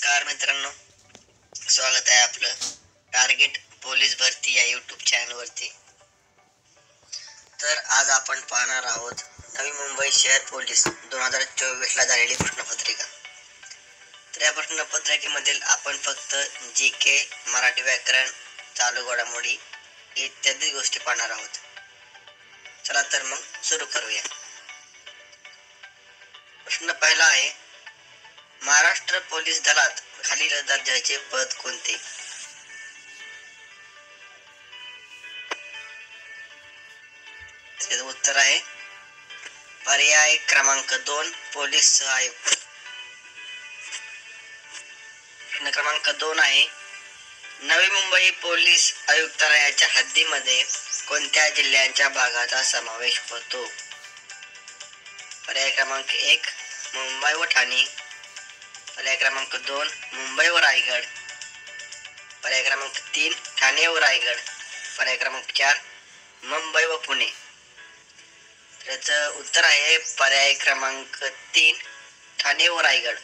नमस्कार मित्रांनो, स्वागत आहे आपलं टार्गेट पोलीस भरती या यूट्यूब चॅनलवरती. तर आज आपण पाहणार आहोत नवी मुंबई शहर पोलीस 2024 ला झालेली प्रश्नपत्रिका. तर या प्रश्नपत्रिकेमधील आपण फक्त GK, मराठी व्याकरण, चालू घडामोडी इत्यादी गोष्टी पाहणार आहोत. चला तर मग सुरू करूया. प्रश्न पहिला आहे, महाराष्ट्र पोलीस दलात खालील दर्जाचे पद कोणते? त्याचं उत्तर आहे पर्याय क्रमांक 2 पोलीस सहआयुक्त. प्रश्न क्रमांक 2 आहे, नवी मुंबई पोलीस आयुक्तालयाच्या हद्दीमध्ये कोणत्या जिल्ह्यांच्या भागाचा समावेश होतो? पर्याय क्रमांक 1 मुंबई व ठाणे, पर्याय क्रमांक 2 मुंबई व रायगड, पर्याय क्रमांक 3 ठाणे व रायगड, पर्याय क्रमांक 4 मुंबई व पुणे. त्याचं उत्तर आहे पर्याय क्रमांक 3 ठाणे व रायगड.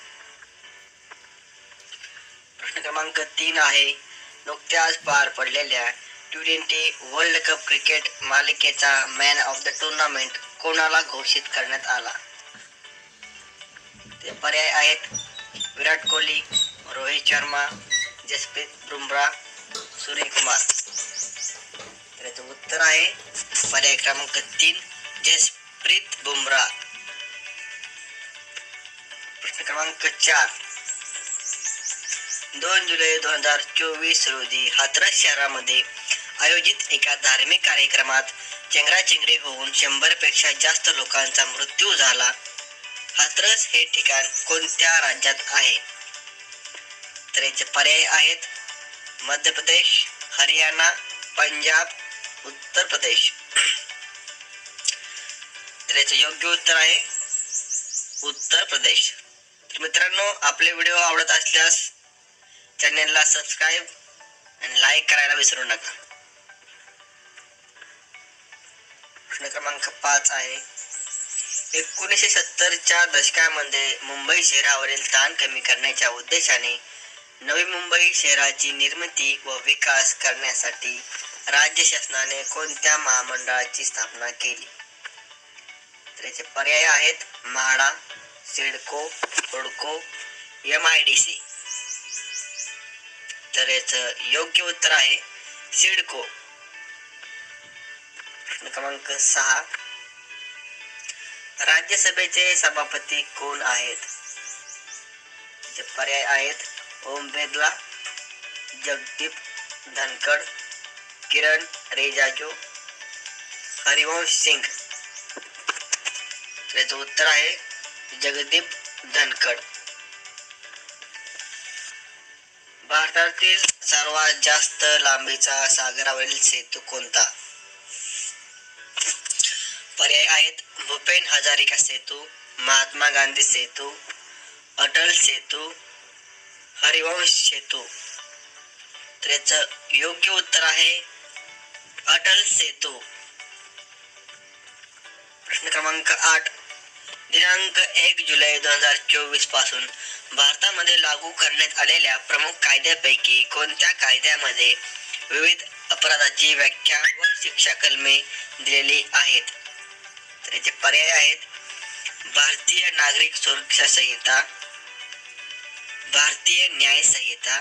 प्रश्न क्रमांक 3 आहे, नुकत्याच पार पडलेल्या T20 वर्ल्ड कप क्रिकेट मालिकेचा मॅन ऑफ द टुर्नामेंट कोणाला घोषित करण्यात आला? ते पर्याय आहेत विराट कोहली, रोहित शर्मा, जसप्रीत बुमराह, सूर्यकुमार. त्याचं उत्तर आहे पर्याय क्रमांक 3 जसप्रीत बुमराह. प्रश्न क्रमांक 4, 2 जुलै 2024 रोजी हाथरस शहरामध्ये आयोजित एका धार्मिक कार्यक्रमात चेंगराचेंगरी होऊन 100 पेक्षा जास्त लोकांचा मृत्यू झाला. हाथरस हे ठिकाण कोणत्या राज्यात आहे? तर याचे पर्याय आहेत मध्य प्रदेश, हरियाणा, पंजाब, उत्तर प्रदेश. तर याचे योग्य उत्तर आहे उत्तर प्रदेश. तर मित्रांनो, आपले व्हिडिओ आवडत असल्यास चॅनलला सबस्क्राईब आणि लाईक करायला विसरू नका. प्रश्न क्रमांक 5 आहे, 1970च्या दशकामध्ये मुंबई शहरावरील ताण कमी करण्याच्या उद्देशाने नवी मुंबई शहराची निर्मिती व विकास करण्यासाठी राज्य शासनाने कोणत्या महामंडळाची स्थापना केली? त्याचे पर्याय आहेत म्हाडा, सिडको, हुडको, MIDC. तर याचं योग्य उत्तर आहे सिडको. प्रश्न क्रमांक 6, राज्यसभेचे सभापती कोण आहेत? त्याचे पर्याय आहेत ओम बिर्ला, जगदीप धनखड, किरण रिजिजू, हरिवंश सिंग. त्याचं उत्तर आहे जगदीप धनखड. भारतातील सर्वात जास्त लांबीचा सागरावरील सेतू कोणता? पर्याय आहेत भूपेन हजारिका सेतू, महात्मा गांधी सेतू, अटल सेतू, हरिवंश सेतू. तर याचं योग्य उत्तर आहे अटल सेतू. प्रश्न क्रमांक 8, दिनांक 1 जुलै 2024 पासून भारतामध्ये लागू करण्यात आलेल्या प्रमुख कायद्यापैकी कोणत्या कायद्यामध्ये विविध अपराधाची व्याख्या व शिक्षा कलमे दिलेली आहेत? तर याचे पर्याय आहेत भारतीय नागरिक सुरक्षा संहिता, भारतीय न्याय संहिता,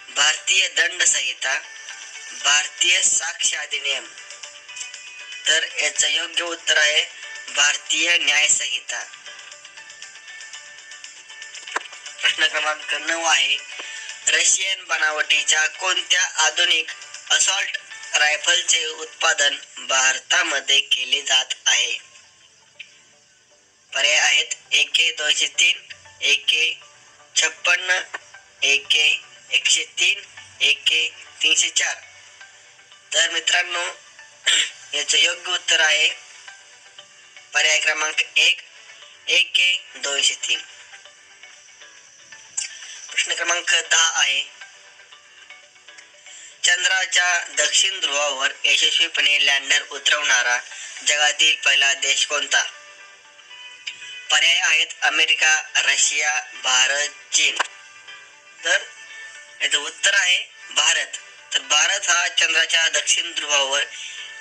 भारतीय दंड संहिता, भारतीय साक्ष अधिनियम. तर याचं योग्य उत्तर आहे भारतीय न्याय संहिता. प्रश्न क्रमांक 9 आहे, रशियन बनावटीच्या कोणत्या आधुनिक असॉल्ट रायफलचे उत्पादन भारतामध्ये केले जात आहे? पर्याय आहेत AK-203, AK-56, AK-103, AK-304. तर मित्रांनो, याचं योग्य उत्तर आहे पर्याय क्रमांक 1 AK-203. प्रश्न क्रमांक 10 आहे, चंद्राच्या दक्षिण ध्रुवावर यशस्वीपणे लँडर उतरवणारा जगातील पहिला देश कोणता? पर्याय आहेत अमेरिका, रशिया, भारत, चीन. तर याचं उत्तर आहे भारत. तर भारत हा चंद्राच्या दक्षिण ध्रुवावर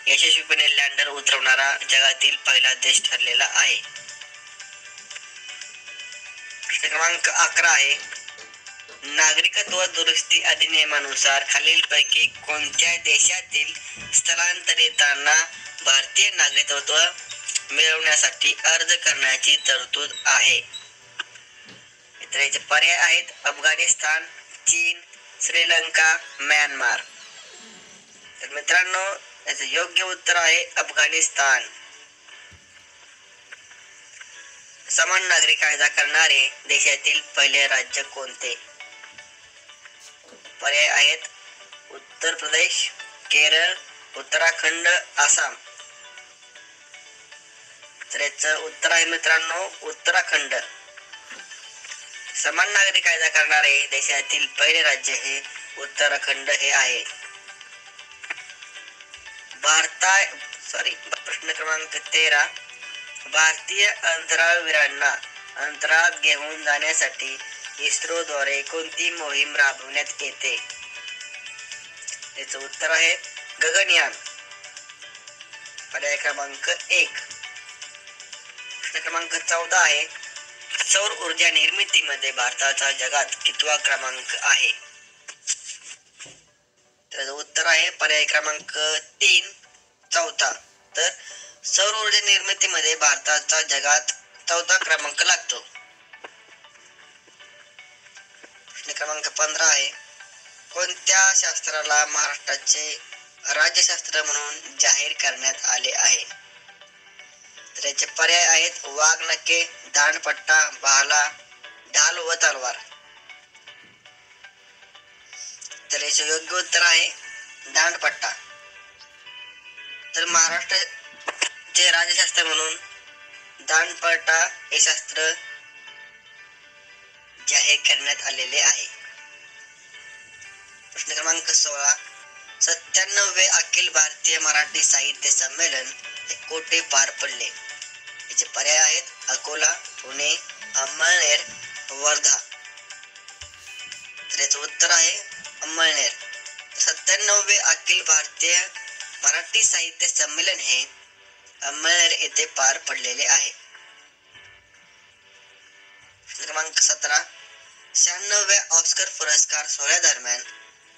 यशस्वीपणे लँडर उतरवणारा जगातील पहिला देश ठरलेला आहे. प्रश्न क्रमांक 11 आहे, नागरिकत्व दुरुस्ती अधिनियमानुसार खालीलपैकी कोणत्या देशातील स्थलांतरितांना भारतीय नागरिकत्व मिळवण्यासाठी अर्ज करण्याची तरतूद आहे? तर याचे पर्याय आहेत अफगाणिस्तान, चीन, श्रीलंका, म्यानमार. तर मित्रांनो, याचं योग्य उत्तर आहे अफगाणिस्तान. समान नागरी कायदा करणारे देशातील पहिले राज्य कोणते? पर्याय आहेत उत्तर प्रदेश, केरळ, उत्तराखंड, आसाम. तर याचं उत्तर आहे मित्रांनो उत्तराखंड. समान नागरी कायदा करणारे देशातील पहिले राज्य हे उत्तराखंड हे आहे. प्रश्न क्रमांक 13, भारतीय अंतराळवीरांना अंतराळात घेऊन जाण्यासाठी इस्रोद्वारे कोणती मोहीम राबवण्यात येते? याचं उत्तर आहे गगनयान. पर्याय क्रमांक 1. प्रश्न क्रमांक 14 आहे, सौर ऊर्जा निर्मितीमध्ये भारताचा जगात कितवा क्रमांक आहे? तर उत्तर आहे पर्याय क्रमांक 3, 4. तर सौर ऊर्जा निर्मितीमध्ये भारताचा जगात 4था क्रमांक लागतो. प्रश्न क्रमांक 15 आहे, कोणत्या शास्त्राला महाराष्ट्राचे राज्यशास्त्र म्हणून जाहीर करण्यात आले आहे? तर याचे पर्याय आहेत वाघनखे, दांडपट्टा, भाला, ढाल व तलवार. तर याचे योग्य उत्तर आहे दांडपट्टा. तर महाराष्ट्राचे राज्यशास्त्र म्हणून दांडपट्टा हे शास्त्र जाहीर करण्यात आलेले आहे. प्रश्न क्रमांक 16, 97वे अखिल भारतीय मराठी साहित्य संमेलन हे कोठे पार पडले? याचे पर्याय आहेत अकोला, पुणे, अंमळनेर, वर्धा. तर याचं उत्तर आहे अंमळनेर. 97वे अखिल भारतीय मराठी साहित्य संमेलन हे अंमळनेर येथे पार पडलेले आहे. प्रश्न क्रमांक 17, 96व्या ऑस्कर पुरस्कार सोहळ्यादरम्यान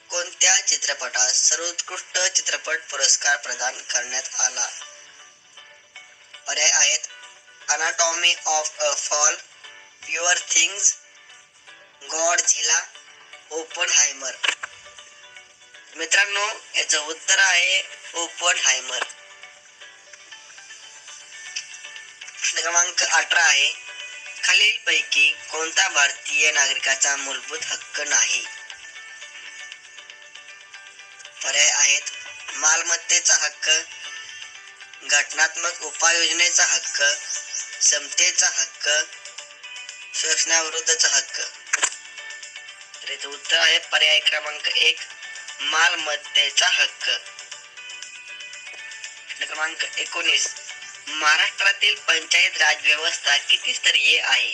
कोणत्या चित्रपटास सर्वोत्कृष्ट चित्रपट पुरस्कार प्रदान करण्यात आला? पर्याय आहेत anatomy of a fall, poor things, Godzilla, Oppenheimer. मित्रांनो, याचं उत्तर आहे ओपनहायमर. प्रश्न क्रमांक 18 आहे, खालीलपैकी कोणता भारतीय नागरिकाचा मूलभूत हक्क नाही? पर्याय आहेत मालमत्तेचा हक्क, घटनात्मक उपाययोजनेचा हक्क, समतेचा हक्क, शोषणाविरुद्धचा हक्क. तर याचं उत्तर आहे पर्याय क्रमांक 1 मालमत्तेचा हक्क. प्रश्न क्रमांक 19, महाराष्ट्रातील पंचायत राज व्यवस्था किती स्तरीय आहे?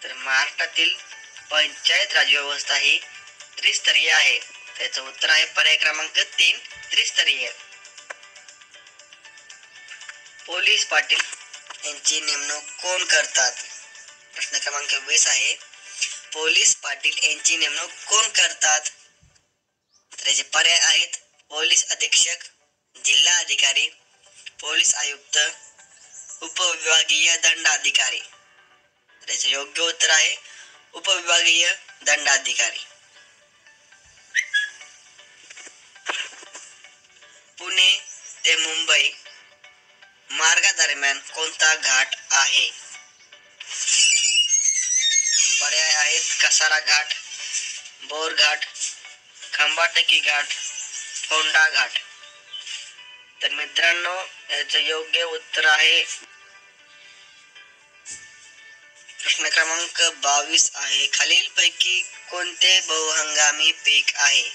तर महाराष्ट्रातील पंचायत राज व्यवस्था ही त्रिस्तरीय आहे. त्याचं उत्तर आहे पर्याय क्रमांक 3 त्रिस्तरीय. पोलीस पाटील यांची नेमणूक कोण करतात? प्रश्न क्रमांक 20 आहे, पोलीस पाटील यांची नेमणूक कोण करतात? तर याचे पर्याय आहेत पोलीस अधीक्षक, जिल्हा अधिकारी, पोलीस आयुक्त, उपविभागीय दंडाधिकारी. तर याचे योग्य उत्तर आहे उपविभागीय दंडाधिकारी. पुणे ते मुंबई मार्गादरम्यान कोणता घाट आहे? पर्याय आहेत कसारा घाट, बोर घाट, खंबाटकी घाट, फोंडा घाट. तर मित्रांनो, याचं योग्य उत्तर आहे प्रश्न क्रमांक 22 आहे, खालीलपैकी कोणते बहुहंगामी पीक आहे?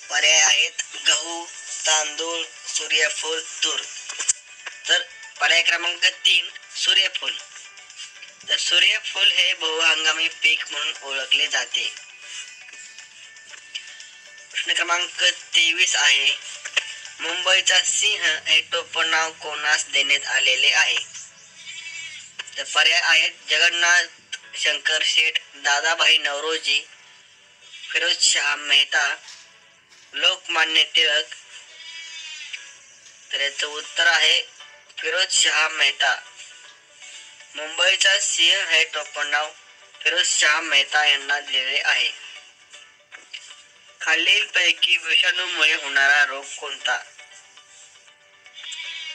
पर्याय आहेत गहू, तांदूळ, सूर्यफूल, तूर. तर पर्याय क्रमांक 3 सूर्यफूल. तर सूर्यफूल हे बहुहंगामी पीक म्हणून ओळखले जाते. प्रश्न क्रमांक 23 आहे. मुंबईचा सिंह हे टोपणनाव कोणास देण्यात आलेले आहे? तर पर्याय आहेत जगन्नाथ शंकर शेठ, दादाभाई नौरोजी, फिरोजशाह मेहता, लोकमान्य टिळक. तर याचं उत्तर आहे फिरोजशाह मेहता. मुंबईचा सिंह हे टोपणनाव फिरोजशाह मेहता यांना दिलेले आहे. खालीलपैकी विषाणूमुळे होणारा रोग कोणता?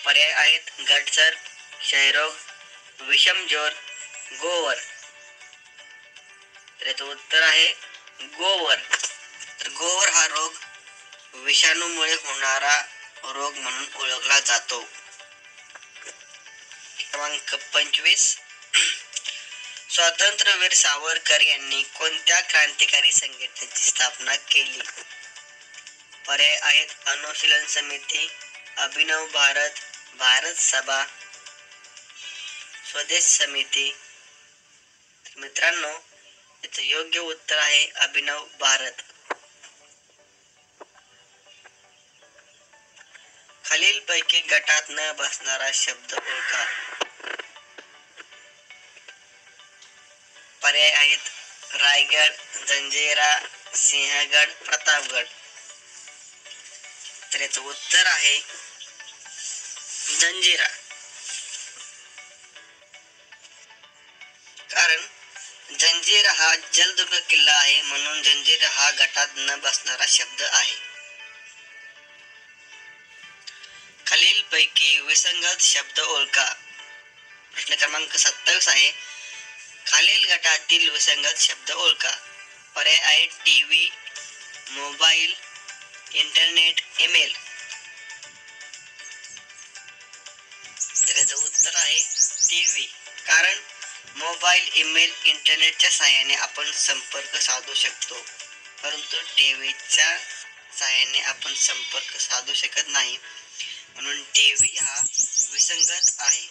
पर्याय आहेत गटसर, क्षयरोग, विषमज्वर, गोवर. तर याचं उत्तर आहे गोवर. तर गोवर हा रोग विषाणूमुळे होणारा रोग म्हणून ओळखला जातो. क्रमांक 25. स्वातंत्र्यवीर सावरकर यांनी कोणत्या क्रांतिकारी संघटनेची स्थापना केली? पर्याय आहेत अनुशीलन समिती, अभिनव भारत, भारत सभा, स्वदेश समिती. मित्रांनो, याचं योग्य उत्तर आहे अभिनव भारत. खालीलपैकी गटात न बसणारा शब्द ओळखा. पर्याय आहेत रायगड, जंजिरा, सिंहगड, प्रतापगड. तर याचं उत्तर आहे जंजिरा. कारण जंजिरा हा जलदुर्ग किल्ला आहे, म्हणून जंजिरा हा गटात न बसणारा शब्द आहे. खालीलपैकी विसंगत शब्द ओळखा. प्रश्न क्रमांक 27 आहे. खालील गटातील विसंगत शब्द ओळखा. पर्याय आहे टीव्ही, मोबाईल, इंटरनेट, ईमेल. तर याचं उत्तर आहे टीव्ही. कारण मोबाईल, ईमेल, इंटरनेटच्या सहाय्याने आपण संपर्क साधू शकतो, परंतु टीव्हीच्या सहाय्याने आपण संपर्क साधू शकत नाही, म्हणून टीव्ही हा विसंगत आहे.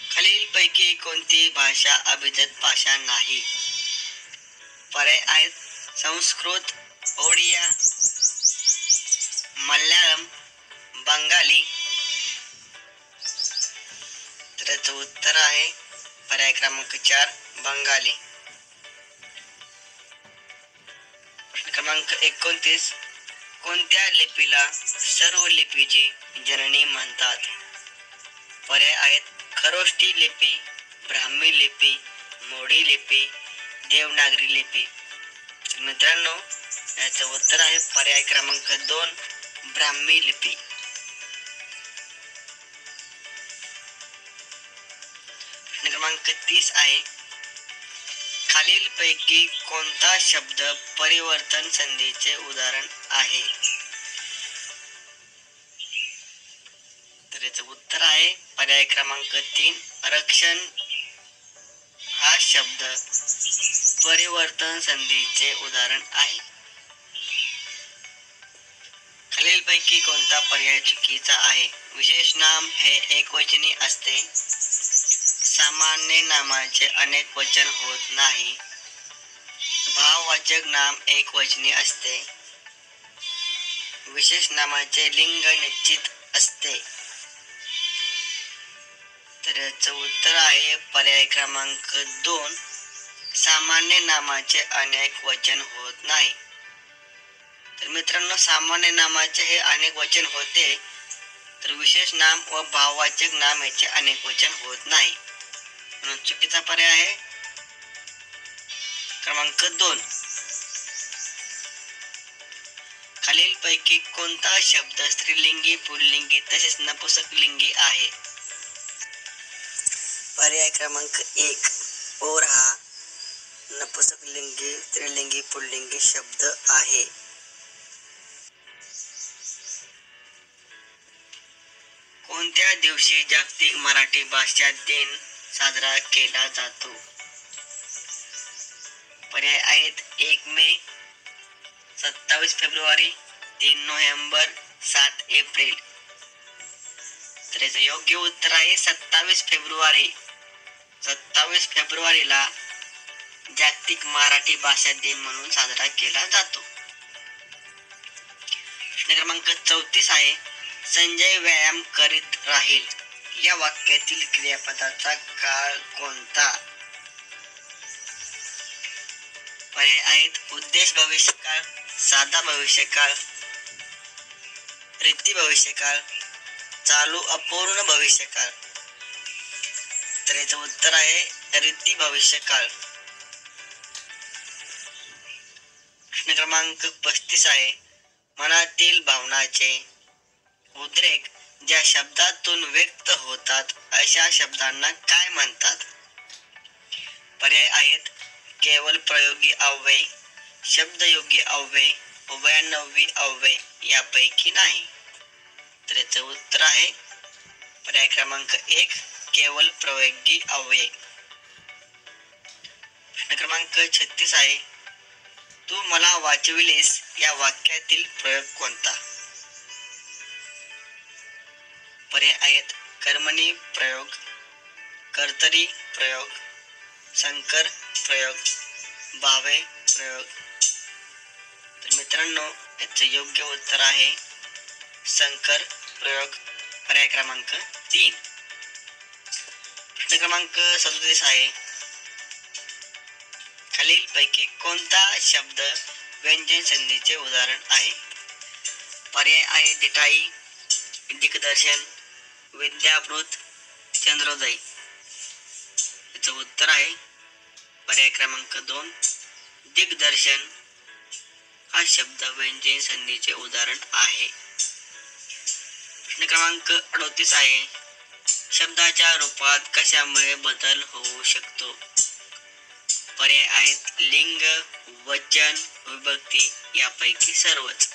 खालीलपैकी कोणती भाषा अभिजात भाषा नाही? पर्याय आहेत संस्कृत, ओडिया, मल्याळम, बंगाली. तर याचं उत्तर आहे पर्याय क्रमांक 4 बंगाली. प्रश्न क्रमांक 29. कोणत्या लिपीला सर्व लिपीची जननी म्हणतात? पर्याय आहेत खरोष्टी लिपी, ब्राह्मी लिपी, मोडी लिपी, देवनागरी लिपी. मित्रांनो, याचं उत्तर आहे पर्याय क्रमांक 2 ब्राह्मी लिपी. प्रश्न क्रमांक 30 आहे. खालीलपैकी कोणता शब्द परिवर्तन संधीचे उदाहरण आहे? तर याचं उत्तर आहे पर्याय क्रमांक 3 रक्षण हा शब्द परिवर्तन संधीचे उदाहरण आहे. खालीलपैकी कोणता पर्याय चुकीचा आहे? विशेष नाम हे एकवचनी असते, सामान्य नामाचे अनेक वचन होत नाही, भाववाचक नाम एकवचनी असते, विशेष नामाचे लिंग निश्चित असते. तर याचं उत्तर आहे पर्याय क्रमांक 2 सामान्य नामाचे अनेक वचन होत नाही. तर मित्रांनो, सामान्य नामाचे हे अनेक वचन होते, तर विशेष नाम व भाववाचक नाम याचे अनेक वचन होत नाही, म्हणून चुकीचा पर्याय आहे क्रमांक 2. खालीलपैकी कोणता शब्द स्त्रीलिंगी, पुल्लिंगी तसेच नपुंसकलिंगी आहे? पर्याय क्रमांक 1 पोर हा नपुंसकलिंगी, स्त्रीलिंगी, पुल्लिंगी शब्द आहे. कोणत्या दिवशी जागतिक मराठी भाषा दिन साजरा केला जातो? पर्याय आहेत 1 मे, 27 फेब्रुवारी, 3 नोव्हेंबर, 7 एप्रिल. तर याचं योग्य उत्तर आहे 27 फेब्रुवारी. 27 फेब्रुवारीला जागतिक मराठी भाषा दिन म्हणून साजरा केला जातो. प्रश्न क्रमांक 34 आहे, संजय व्यायाम करीत राहील या वाक्यातील क्रियापदाचा काळ कोणता? पर्याय आहेत उद्देश भविष्यकाळ, साधा भविष्यकाळ, रीती भविष्यकाळ, चालू अपूर्ण भविष्यकाळ. तर याचं उत्तर आहे रीती भविष्यकाळ. प्रश्न क्रमांक 35 आहे, मनातील भावनाचे उद्रेक ज्या शब्दातून व्यक्त होतात अशा शब्दांना काय म्हणतात? पर्याय आहेत केवळ प्रयोगी अव्यय, शब्दयोगी अव्यय, उभयान्वयी अव्यय यापैकी नाही. तर याचं उत्तर आहे पर्याय क्रमांक 1 केवळ प्रयोगी अव्यय. प्रश्न क्रमांक 36 आहे, तू मला वाचविलेस या वाक्यातील प्रयोग कोणता? पर्याय आहेत कर्मणी प्रयोग, कर्तरी प्रयोग, संकर प्रयोग, भावे प्रयोग. तर मित्रांनो याचे योग्य उत्तर आहे संकर प्रयोग, पर्याय क्रमांक 3. प्रश्न क्रमांक 37 आहे, खालीलपैकी कोणता शब्द व्यंजन संधीचे उदाहरण आहे? पर्याय आहे दिठाई, दिग्दर्शन, विद्यापृत, चंद्रोदय. याचं उत्तर आहे पर्याय क्रमांक 2 दिग्दर्शन हा शब्द व्यंजन संधीचे उदाहरण आहे. प्रश्न क्रमांक 38 आहे, शब्दाच्या रूपात कशामुळे बदल होऊ शकतो? पर्याय आहेत लिंग, वचन, विभक्ती यापैकी सर्वच.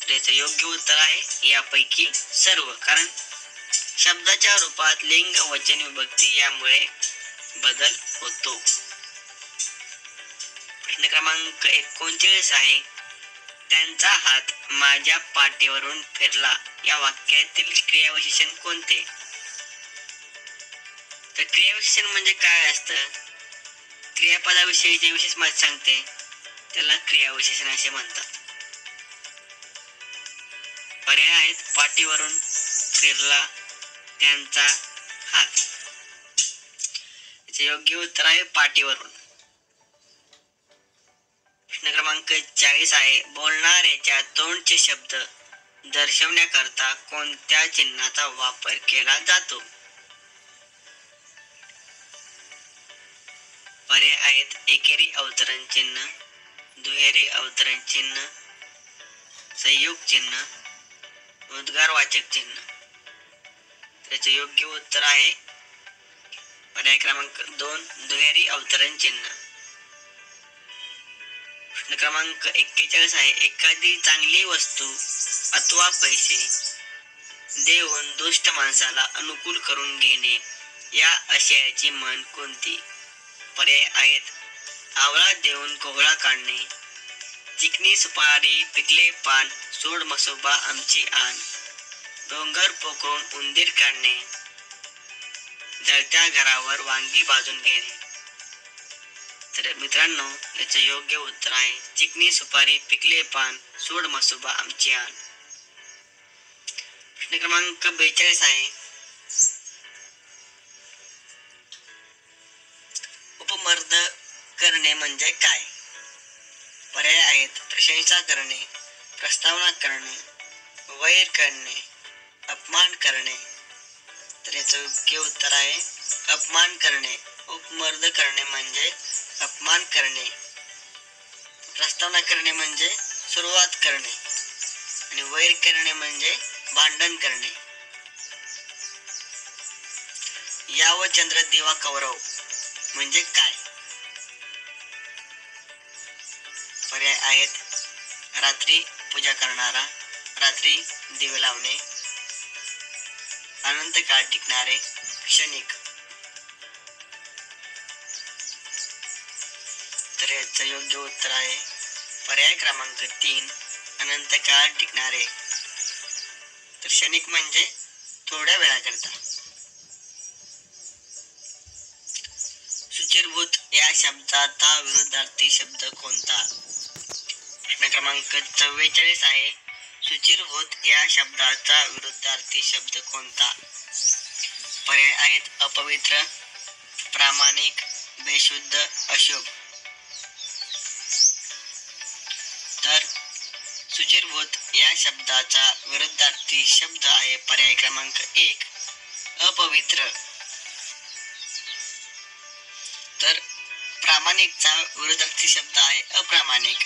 त्याचं योग्य उत्तर आहे यापैकी सर्व, कारण शब्दाच्या रूपात लिंग, वचन, विभक्ती यामुळे बदल होतो. प्रश्न क्रमांक 39 आहे, त्यांचा हात माझ्या पाठीवरून फिरला या वाक्यातील क्रियाविशेषण कोणते? तर क्रियाविशेषण म्हणजे काय असतं? क्रियापदाविषयी जे विशेष माहिती सांगते त्याला क्रियाविशेषण असे म्हणतात. पर्याय आहेत पाठीवरून, फिरला, त्यांचा हात. याचे योग्य उत्तर आहे पाठीवरून. प्रश्न क्रमांक 40 आहे, बोलणाऱ्याच्या तोंडचे शब्द दर्शवण्याकरता कोणत्या चिन्हाचा वापर केला जातो? पर्याय आहेत एकेरी अवतरण चिन्ह, दुहेरी अवतरण चिन्ह, संयोग चिन्ह, उद्गारवाचक चिन्ह. त्याचे योग्य उत्तर आहे पर्याय क्रमांक 2 दुहेरी अवतरण चिन्ह. प्रश्न क्रमांक 41 आहे, एखादी चांगली वस्तू अथवा पैसे देऊन दुष्ट माणसाला अनुकूल करून घेणे या आशयाची म्हण कोणती? पर्याय आहेत आवळा देऊन कोहळा काढणे, चिकनी सुपारी पिकले पान, सोड मसोबा आमची आण, डोंगर पोखरून उंदीर काढणे, जळत्या घरावर वांगी भाजून घेणे. तर मित्रांनो याचे योग्य उत्तर आहे चिकनी सुपारी पिकले पान, सोड मसोबा आमची आण. प्रश्न क्रमांक 42 आहे, उपमर्द करणे म्हणजे काय? पर्याय आहेत प्रशंसा करणे, प्रस्तावना करणे, वैर करणे, अपमान करणे. तर याचं योग्य उत्तर आहे अपमान करणे. उपमर्द करणे म्हणजे अपमान करणे, प्रस्तावना करणे म्हणजे सुरुवात करणे आणि वैर करणे म्हणजे भांडण करणे. याव चंद्र दिवा कौरव म्हणजे काय? पर्याय आहेत रात्री पूजा करणारा, रात्री दिवे लावणे, अनंत काळ टिकणारे, क्षणिक. तर याचं योग्य उत्तर आहे पर्याय क्रमांक 3 अनंत काळ टिकणारे. तर क्षणिक म्हणजे शब्दाचा विरुद्धार्थी शब्द कोणता? प्रश्न क्रमांक 44 आहे. शुचिर्भूत या शब्दाचा विरुद्धार्थी शब्द कोणता? पर्याय आहेत अपवित्र, प्रामाणिक, बेशुद्ध, अशुभ. तर शुचिर्भूत या शब्दाचा विरुद्धार्थी शब्द आहे पर्याय क्रमांक 1 अपवित्र. तर प्रामाणिकचा विरुद्धार्थी शब्द आहे अप्रामाणिक.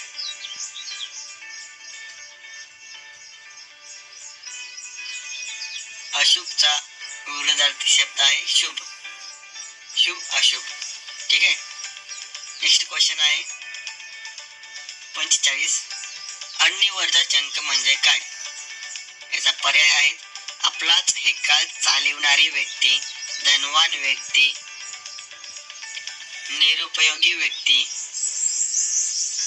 अशुभचा विरुद्धार्थी शब्द आहे शुभ. शुभ अशुभ. ठीक आहे. नेक्स्ट क्वेश्चन आहे 45. अणनिवडचा चंक म्हणजे काय? याचा पर्याय आहे आपलाच हेका चालविणारी व्यक्ती, धनवान व्यक्ती, निरुपयोगी व्यक्ती,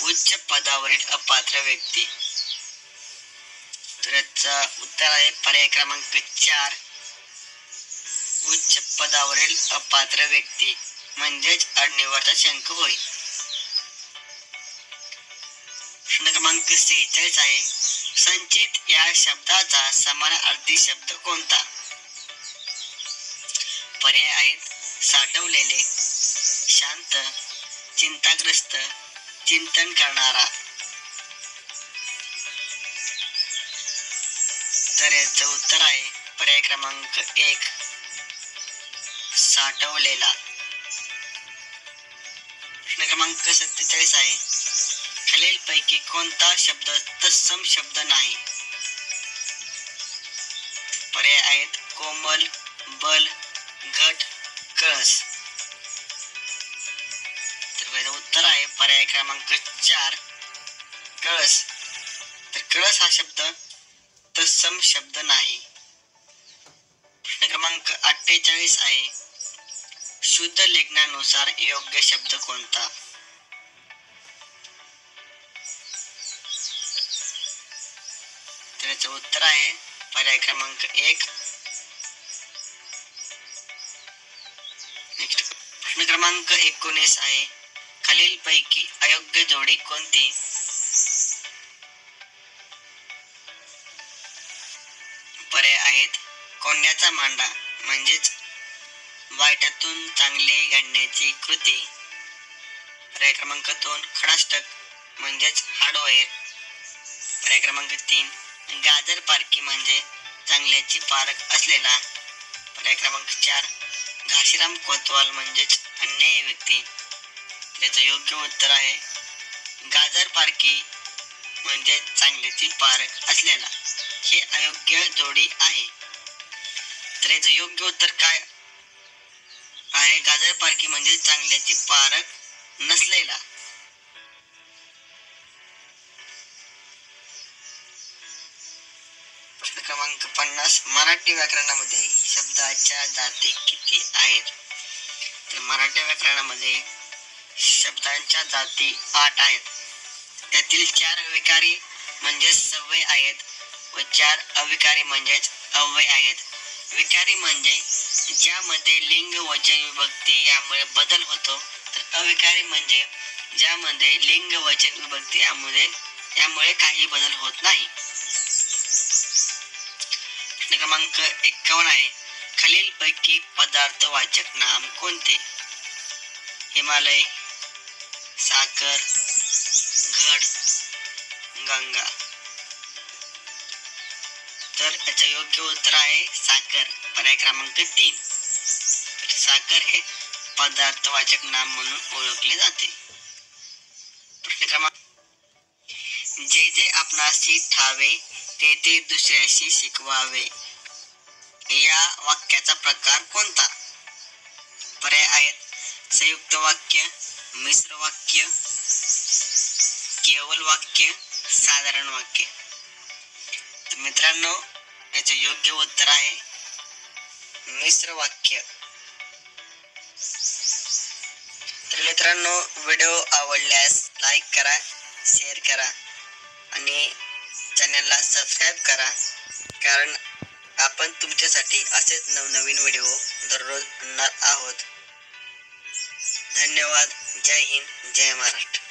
उच्च पदावरील अपात्र व्यक्ती. तर याचा उत्तर आहे पर्याय क्रमांक 4 उच्च पदावरील अपात्र व्यक्ती म्हणजेच अडनिवडचा शंक होय. प्रश्न क्रमांक 46 आहे. संचित या शब्दाचा समानार्थी शब्द कोणता? पर्याय आहेत साठवलेले, शांत, चिंताग्रस्त, चिंतन करणारा. तर याचं उत्तर आहे पर्याय क्रमांक 1 साठवलेला. प्रश्न क्रमांक 47 आहे. खालीलपैकी कोणता शब्द तत्सम शब्द नाही? पर्याय आहेत कोमल, बल, घट, कळस. तर याचं उत्तर आहे पर्याय क्रमांक 4 कळस. तर कळस हा शब्द तत्सम शब्द नाही. प्रश्न क्रमांक 48 आहे. शुद्ध लेखनानुसार योग्य शब्द कोणता? तर याचं उत्तर आहे पर्याय क्रमांक 1 नेक्स्ट प्रश्न क्रमांक 19 आहे. खालीलपैकी अयोग्य जोडी कोणती? पर्याय आहेत कोंड्याचा मांडा म्हणजेच वाईटातून चांगले घडण्याची कृती. पर्याय क्रमांक 2 खडाष्टक म्हणजेच हार्डवेअर. पर्याय क्रमांक 3 गाजर पारखी म्हणजे चांगल्याची पारख असलेला. पर्याय क्रमांक 4 घाशीराम कोतवाल म्हणजेच अन्यायी व्यक्ती. त्याचं योग्य उत्तर आहे गाजर पारखी म्हणजे चांगल्याची पारख असलेला. हे अयोग्य जोडी आहे. तर याचं योग्य उत्तर काय आहे? गाजर पारखी म्हणजे चांगल्याची पारख नसलेला. प्रश्न क्रमांक 50. मराठी व्याकरणामध्ये शब्दाच्या जाती किती आहेत? तर मराठी व्याकरणामध्ये शब्दांच्या जाती 8 आहेत. त्यातील 4 विकारी म्हणजेच सव्यय आहेत व 4 अविकारी म्हणजेच अव्यय आहेत. विकारी म्हणजे ज्यामध्ये लिंग, वचन, विभक्ती यामुळे बदल होतो. तर अविकारी म्हणजे ज्यामध्ये लिंग, वचन, विभक्ती यामुळे काही बदल होत नाही. प्रश्न क्रमांक 51 आहे. खालीलपैकी पदार्थवाचक नाम कोणते? हिमालय, साखर, घड, गंगा. तर याचं योग्य उत्तर आहे साखर. पर्याय क्रमांक 3. साखर हे पदार्थवाचक नाम म्हणून ओळखले जाते. प्रश्न क्रमांक. जे जे आपणाशी ठावे ते ते दुसऱ्याशी शिकवावे या वाक्याचा प्रकार कोणता? पर्याय आहेत संयुक्त वाक्य, मिश्र वाक्य, केवल वाक्य, साधारण वाक्य. तर मित्रांनो याचे योग्य उत्तर आहे मिश्र वाक्य. तर मित्रांनो व्हिडिओ आवडल्यास लाईक करा, शेअर करा आणि चॅनलला सबस्क्राईब करा, कारण आपण तुमच्यासाठी असेच नवनवीन व्हिडिओ दररोज आणणार आहोत. धन्यवाद. जय हिंद, जय महाराष्ट्र.